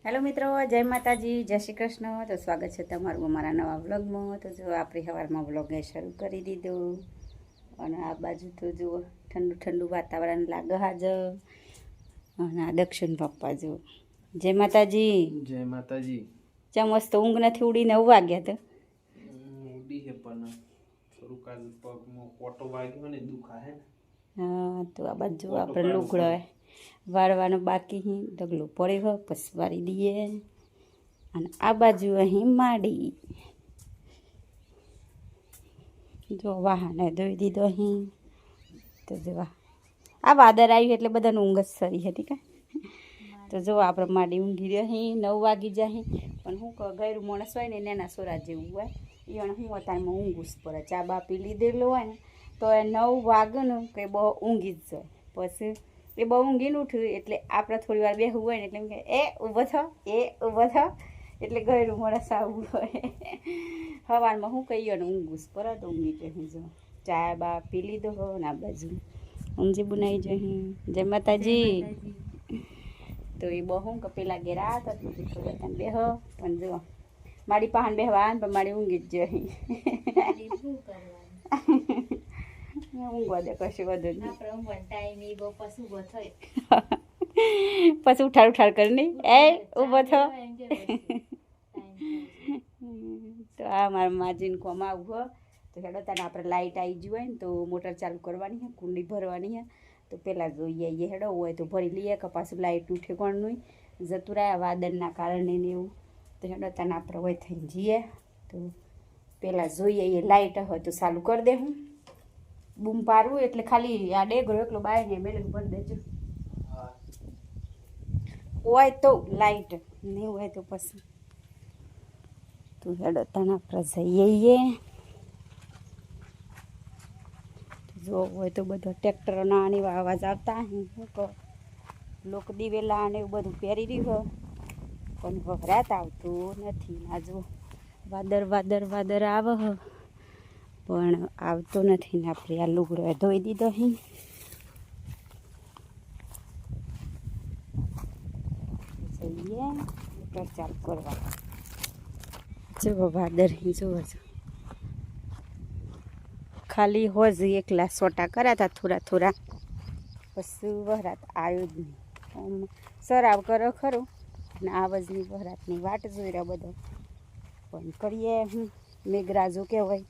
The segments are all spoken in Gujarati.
હેલો મિત્રો, જય માતાજી, જય શ્રી કૃષ્ણ। તો સ્વાગત છે તમારું અમારા નવા વ્લોગમાં। તો જો આપણે સવારમાં વ્લોગને શરૂ કરી દીધો અને આ બાજુ તો જુઓ ઠંડુ ઠંડુ વાતાવરણ લાગે હાજર। અને આ દક્ષિણ પપ્પા જો જય માતાજી। જય માતાજી। ચા મસ્ત ઊંઘ નથી ઉડી 9 વાગ્યા તો ઉડી હે પણ થોડું કાલ પગમાં પોટો વાગ્યો ને દુખા હે। હા, તો આ બાજુ આપણે લુગડો વાળવાનો બાકી હી ડગલો પડે હો પછી વારી દઈએ। અને આ બાજુ અહીં માડી જો વાહને ધોઈ દીધો અહીં। તો જો આ વાદળ આવ્યું એટલે બધાને ઊંઘ જ સરી હતી કા। તો જો આપણે માડી ઊંઘી રહી અહીં 9 વાગી જાય પણ હું ગયરું માણસ હોય ને એના સોરા જેવું હોય એને હું અત્યારમાં ઊંઘું જ પડે। ચા બા પી લીધેલું હોય ને તો એ 9 વાગે ને કે બહુ ઊંઘી જ જાય પછી એ બહુ ઊંઘીને ઉઠ્યું એટલે આપણે થોડી વાર બેહવું હોય ને એટલે એમ કે એ ઊભો થો એટલે ગયરું માણસ આવું હોય। સવારમાં હું કહીએ ને ઊંઘું જ પડે તો ઊંઘી જઈ જો ચા બા પી લીધો હો ને આ બાજુ ઊંઘી બનાવી જઈ। જય માતાજી। તો એ બહુ હું કે પેલા ઘેર આવતા થોડી વાર બેહો પણ જો મારી પાહન બેહવા પણ મારી ઊંઘી જ જઈ। ઊંઘવા દે કશું વધુ નહીં પછી ઉઠાડ કરીને એ ઊભો થો। તો આ મારા માજીને કોમ આવું તો હેડો તને આપણે લાઇટ આવી ગઈ હોય ને તો મોટર ચાલુ કરવાની છે, કુંડી ભરવાની છે। તો પહેલાં જોઈએ એ હેડો હોય તો ભરી લઈએ કે પાછું લાઇટનું ઠેકાણનું જતું રહ્યા વાદળના કારણે ને એવું। તો હેડો તને આપણે હોય થઈને જઈએ તો પહેલાં જોઈએ એ લાઇટ હોય તો ચાલુ કરી દે હું બૂમ પાડવું એટલે ખાલી આ ડેગરો એકલો બાય ને મેળવી ભરી દેજો હોય તો લાઇટ નહીં હોય તો પછી તો હેડો તને આપણે જઈએ। જો હોય તો બધો ટ્રેક્ટરોના આની અવાજ આવતા હું કહો લોક દિવેલા અને એવું બધું પહેરી રહ્યું પણ વપરાત આવતું નથી। આ જો વાદર આવે પણ આવતો નથી ને આપણે આ લુગડો ધોઈ દીધો અહીં જઈએ મોટર ચાલુ કરવા। જો વાદર જુઓ છો ખાલી હોજ એકલા સોટા કર્યા હતા થોડા પછી વહરાત આવ્યો જ નહીં। સરાવ કરો ખરું ને આવજની વહરાતની વાટ જોઈ રહ્યા બધો પણ કરીએ હું મેઘરાજો કહેવાય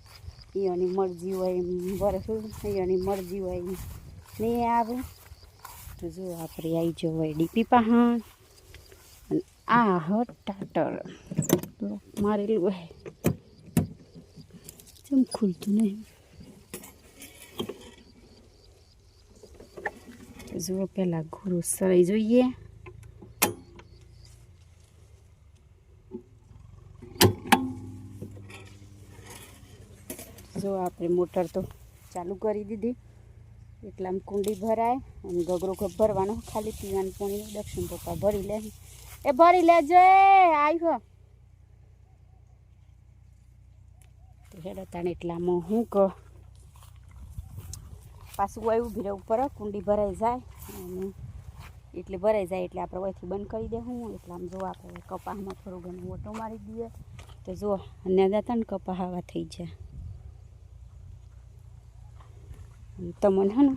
એની મરજી હોય વરસું એની મરજી હોય નહીં આવે। તો જો આપણે આવી જો હોય ડીપી પહાણ અને આ હ ટાટર મારેલું હોય જેમ ખુલતું નહીં। જુઓ પહેલાં ઘોડું સરાઈ જોઈએ જો આપણે મોટર તો ચાલુ કરી દીધી એટલે આમ કુંડી ભરાય અને ગગરો ભરવાનો ખાલી પીવાનું પાણી દક્ષિણ પપ્પા ભરી લે એ ભરી લેજો એ આવ્યો તો હેડો તાણે એટલામાં હું કહું પાછું હોય ઊભી રહેવું પડે કુંડી ભરાઈ જાય અને એટલે ભરાઈ જાય એટલે આપણે અહીંથી બંધ કરી દે હું એટલે આમ જો આપણે કપાસમાં થોડું ઘણું ઓટો મારી દઈએ તો જુઓ અને જતા ને કપાસ આવા થઈ જાય। તમને હે ને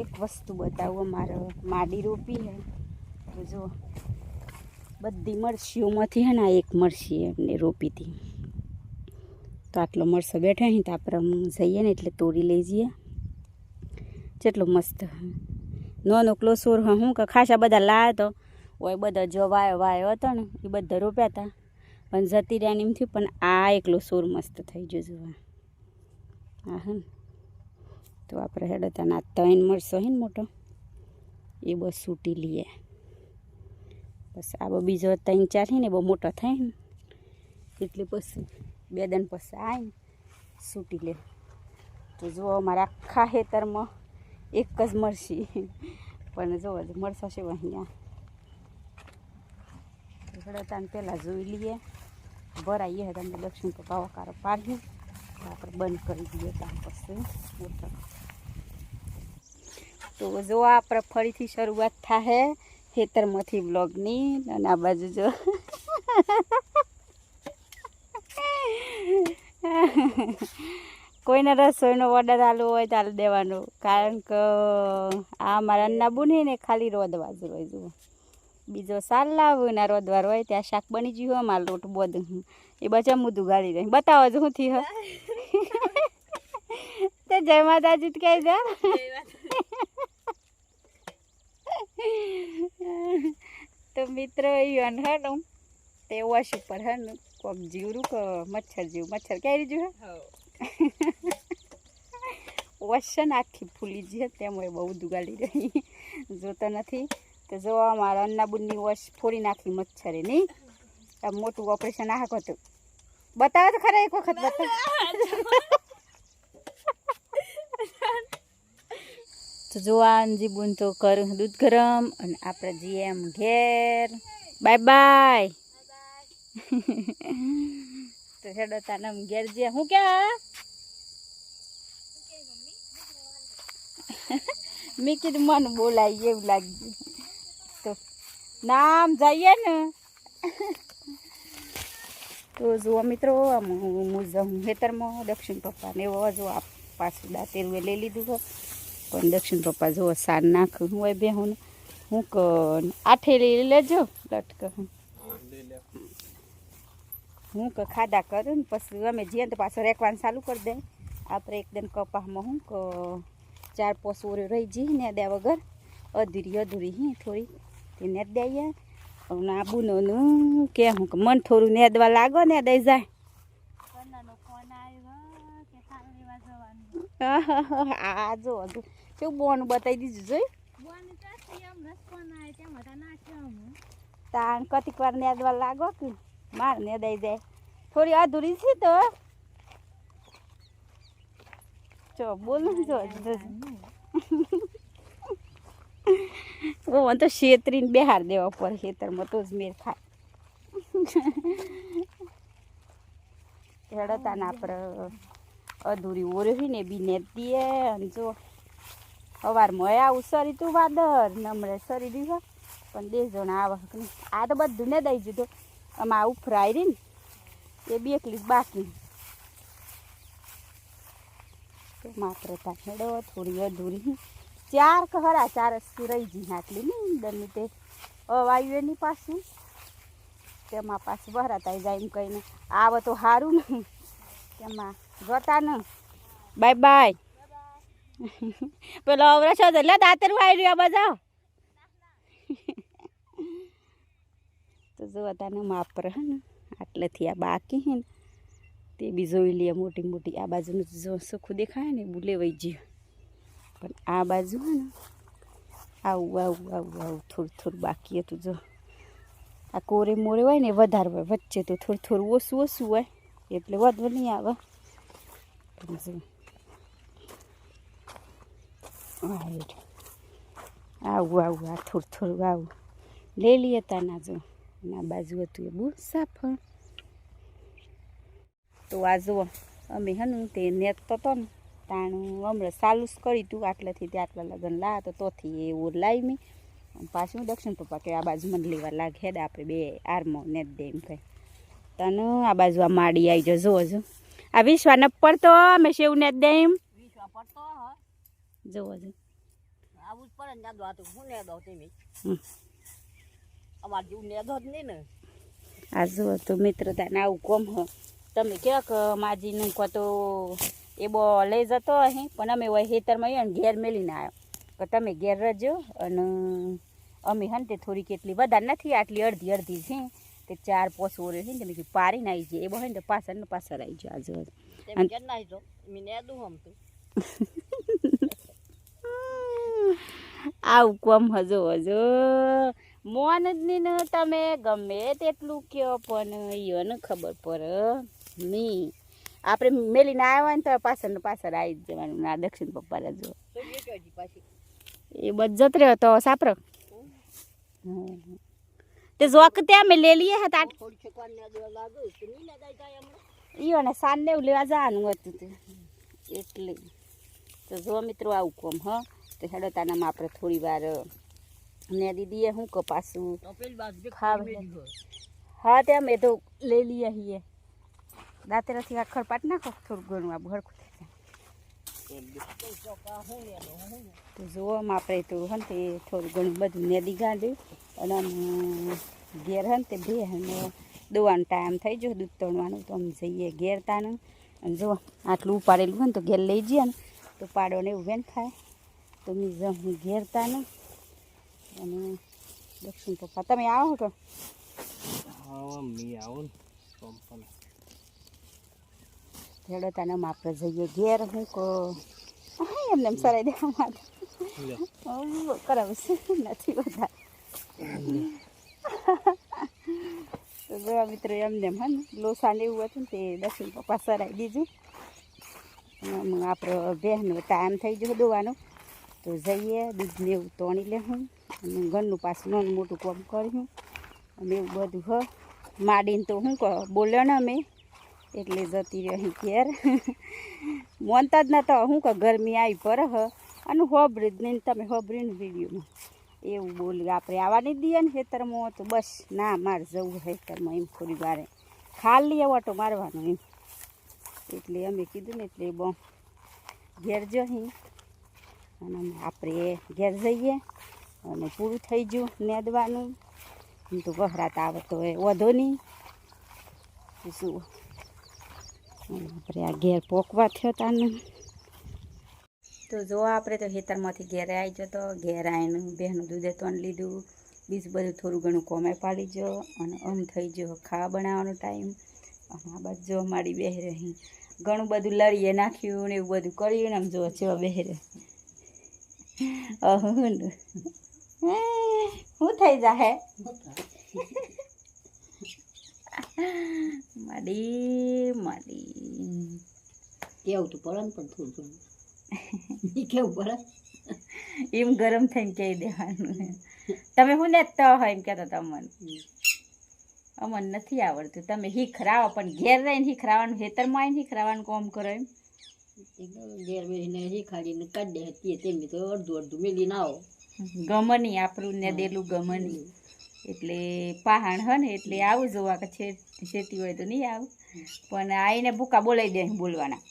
એક વસ્તુ બતાવું મારે માડી રોપી હે તો જુઓ બધી મરસીઓમાંથી હે ને એક મરસી એમને રોપી હતી તો આટલો મરસો બેઠો અહીં તો આપણે જઈએ ને એટલે તોડી લઈ જઈએ। જેટલો મસ્ત નાનો ક્લોસોર હું કે ખાસા બધા લાવ્યા તો ઓય બધા જો વાયો હતો ને એ બધા રોપ્યા હતા પણ જતી રહ્યા એમ થયું પણ આ એકલો સોર મસ્ત થઈ ગયો જોવા હા હે ને તો આપણે હેડતાના 3 મળશો હે ને મોટો એ બસ સૂટી લઈએ બસ આ બીજો 3-4 છે ને બહુ મોટો થાય ને એટલે પછી 2 દિન પછી આવીને સૂટી લે। તો જુઓ અમારા આખા ખેતરમાં એક જ મરસી પણ જો મળશે છે અહીંયા હેડતાને પહેલાં જોઈ લઈએ ભરાઈએ તમને દક્ષિણ પપ્પા વકારો પાડીએ આપણે બંધ કરી દઈએ ત્યાર પછી મોટર। તો જો આપણે ફરીથી શરૂઆત થાય ખેતરમાંથી બ્લોગની અને આ બાજુ જો કોઈને રસોઈનો ઓર્ડર આલવો હોય તો આલી દેવાનો, કારણ કે આ મારા અન્ના બુની ને ખાલી રોદવા જ હોય જુઓ, બીજો સાલ લાવું ને રોદવાર હોય ત્યાં શાક બની ગયું હોય મારે લોટ બધું એ બચા મુદું ગાળી રહી બતાવો જ શું થી તે જય માતાજી કહી દે તો મિત્ર એવું હે ને તે વોશ ઉપર હે ને કોક જીવરું કે મચ્છર જેવું મચ્છર ક્યાં રહ્યું હે વોશ ને આખી ફૂલી છે તેમ બહુ દુગાડી રહી જોતો નથી તો જો અમારા અન્નાબુનની વોશ ફોડી નાખી મચ્છરે નહીં આ મોટું ઓપરેશન આ હતું બતાવો તો ખરા એક વખત બતાવો તો જોવાનજી બુન તો કરું દૂધ ગરમ અને આપણે જઈએ એમ ઘેર બાય બાય તો હેડો તાનમ ઘેર જઈએ હું ક્યાં મેં કીધું મને બોલાય એવું લાગ્યું તો નામ જઈએ ને તો જુઓ મિત્રો હું ખેતરમાં દક્ષિણ પપ્પાને એવો જો આ પાછું દાંતેરું લઈ લીધું હોય પણ દક્ષિણ પપ્પા જુઓ સાર નાખું હું હોય બે હું આઠે લઈ લેજો લટક હું કે ખાડા કરું ને પછી અમે જઈએ તો પાછો રેકવાનું ચાલુ કરી દે આપણે એકદમ કપાસમાં હું કે 4-5 ઓરે રહી જઈ ને દે વગર અધૂરી હી થોડી તે નેદ દઈએ હવે આ બુનોનું કે હું કે મન થોડું નેદવા લાગો ને દઈ જાય આ જો કેવું બોનું બતાવી દીધું જોઈ તાણ કતિક વાર નેદવા લાગો કે માર નેદાઈ જાય થોડી અધૂરી છે તો જો બોલ જો ઓ તો શેતરીને બેહાર દેવા પર ખેતરમાં તો જ મેર ખાય હેડતાને આપણે અધૂરી ઓરવી ને બી ને દીએ અને જો સવારમાં આવું સરી તું વાદર નમળે સરી દીધો પણ 2 જણા આવા આ તો બધું ને દઈ દીધું આમાં ઉફરાઈ રહી ને એ બી એકલી જ બાકી તો માત્ર તા હેડો થોડી અધૂરી 4 ખરા 4 રહી જઈ આટલી ને દરની તે અવાયું એની પાછું તેમાં પાછું ભરાતા જાય એમ કહીને આવે તો સારું ને તેમાં જોતા ને બાય બાય પેલો અવરા છો એટલે દાંતરું આવી રહ્યું આ બધા તો જોતા ને માપર હે ને આટલેથી આ બાકી હે ને તે બી જોઈ લઈએ મોટી મોટી આ બાજુનું જો સુખું દેખાય ને એવું લેવાઈ ગયું પણ આ બાજુ હે ને આવું થોડું બાકી હતું જો આ કોરે મોરે હોય ને વધારે હોય વચ્ચે તો થોડું ઓછું હોય એટલે વધુ નહીં આવે આવું આ થોડું આવું લઈ લઈએ તાના જો આ બાજુ હતું એ બહુ સાફ તો આ જુઓ અમે હનું તે નેતતો હતો ને તાણું હમણાં ચાલુ જ કરી તું આટલેથી તે આટલા લગન લા તો તોથી એવું લાવી મેં પાછું દક્ષિણ પપ્પા કે આ બાજુ મને લેવા લાગે હેડ આપણે 2 આરમાં નેત દે એમ કહે તને આ બાજુ આ માડી આવી જાય જોવો આ વિશ્વા ન પડતો અમે સેવ નેત દે એમ વિશ્વા પડતો જોવો આવું જ પડે ને દો તો હું ને દો તેમી અમાર જીવ ને દો જ નહીં ને આ જો તો મિત્ર તાને આવું કોમ હ તમે ક્યાંક માજીનું કો તો એ બો લઈ જતો અહીં પણ અમે હોય ખેતરમાં આવ્યો ને ઘેર મેલીને આવ્યો કે તમે ઘેર રહેજો અને અમે હન તે થોડી કેટલી વધારે નથી આટલી અડધી છે તે 4-5 ઓરે છે ને તમે પારીને આવી જાય એ બહુ ને પાછળ આવી જાય આજુ આવું કોમ હજો મોન જ નહીં ને તમે ગમે તેટલું કહો પણ એને ખબર પડે નહીં આપણે મેલીને આવ્યા ને તો પાછળ આવી જ જવાનું ના દક્ષિણ પપ્પા જો એ બજત રહ્યો તો સાપરો તે જોક ત્યાં મેં લઈ લઈએ હતા ઈઓને સાંજને એવું લેવા જવાનું હતું તે એટલે તો જો મિત્રો આવું કોમ તો હેડો તાનામાં આપણે થોડી વાર ને દીદીએ શું કપાસું હા ત્યાં મેં તો લઈ લઈએ છીએ દાંતેરાથી આખર પાટ નાખો થોડું ઘણું આ ભરખું થઈ જાય તો જોવામાં આપણે તો હે ને તે થોડું ઘણું બધું નેદી ગાંડ્યું અને આમ ઘેર હે ને તે બે અને દોવાનો ટાઈમ થઈ ગયો દૂધ તળવાનું તો અમે જઈએ ઘેર તાનું અને જો આટલું ઉપાડેલું હોય ને તો ઘેર લઈ જઈએ ને તો પાડોને એવું વેન થાય તો મેં જાઉં ઘેર તાનું અને દક્ષિણ પપ્પા તમે આવો તો હેડોતાને આપણે જઈએ ઘેર હું કહો એમને એમ સરાઈ દેવામાં કરાવું નથી વધારે તો જોવા મિત્રો એમને એમ હે ને લોસાને એવું હતું ને તે દક્ષિણ પપ્પા સરાઈ દીધું અને આપણે બહેનો ટાઈમ થઈ ગયો દોવાનો તો જઈએ દૂધને એવું તોણી લેવું અને ઘરનું પાછું નાનું મોટું કામ કર્યું અને એવું બધું હ માડીને તો શું કહો બોલ્યો ને અમે એટલે જતી રહી ઘેર મોનતા જ ના તો શું કહો ગરમી આવી પર હ અને હોબરી જ નહીં તમે હોબરી ને વિડીયોમાં એવું બોલી આપણે આવવાની દઈએ ને ખેતરમાં તો બસ ના મારે જવું ખેતરમાં એમ થોડી વારે ખાલી ઓટો મારવાનો એમ એટલે અમે કીધું ને એટલે બહુ ઘેર જઈ અને આપણે ઘેર જઈએ અને પૂરું થઈ ગયું નેદવાનું એમ તો વહરાત આવે તો એ વધો નહીં શું આપણે આ ઘેર પોકવા થયો તાનું તો જો આપણે તો ખેતરમાંથી ઘેરે આવી જતો ઘેર આવીને બહેનું દૂધે તોન લીધું બીજું બધું થોડું ઘણું કોમે પાડી ગયો અને આમ થઈ ગયો ખાવા બનાવવાનો ટાઈમ અને આ બાજુ જો મારી બેહી રહી ઘણું બધું લડીએ નાખ્યું ને એવું બધું કર્યું ને આમ જો ચેવા બેહી રહે શું થઈ જાહે માડી માડી કેવું તો પડે ને પણ થોડું કેવું પડે એમ ગરમ થઈને કહી દેવાનું તમે શું નેતા હોય એમ કહેતા તમને અમને નથી આવડતું તમે શીખરાવો પણ ઘેર રહીને શીખરાવાનું ખેતરમાં આવીને શીખરાવાનું કામ કરો એમ ઘેર બેસીને શીખાડીને કાઢી દે તે તેમને તો અડધું અડધું મેલીને આવો ગમની આપણું ને દેલું ગમની એટલે પહાણ હે ને એટલે આવું જોવા કે છેતી હોય તો નહીં આવું પણ આવીને ભૂકા બોલાવી દે બોલવાના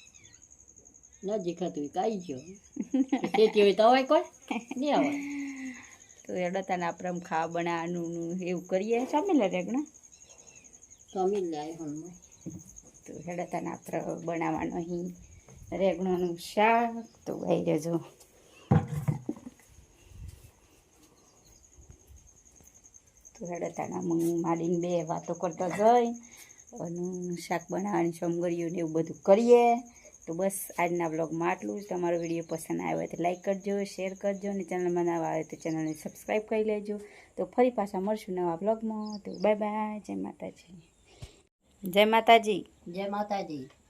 નજીક હતું કાઈ ગયો ખેતી હોય તો હોય કોઈ નહીં આવે તો એડતાને આપણે આમ ખાવા બનાવવાનું એવું કરીએ સામેલ રેગણા સમી લાય હમણાં તો હેડતાને આપણે બનાવવાનું અહીં રેગણાનું શાક તો ભાઈ રહેજો તો હેડતાના માડીને બે વાતો કરતા જઈ અને શાક બનાવવાની સમગરીયું ને એવું બધું કરીએ તો બસ આજના બ્લોગમાં આટલું જ તમારો વિડીયો પસંદ આવ્યો હોય તો લાઈક કરજો શેર કરજો અને ચેનલમાં નવા આવે તો ચેનલને સબસ્ક્રાઈબ કરી લેજો તો ફરી પાછા મળશું નવા બ્લોગમાં તો બાય બાય જય માતાજી જય માતાજી જય માતાજી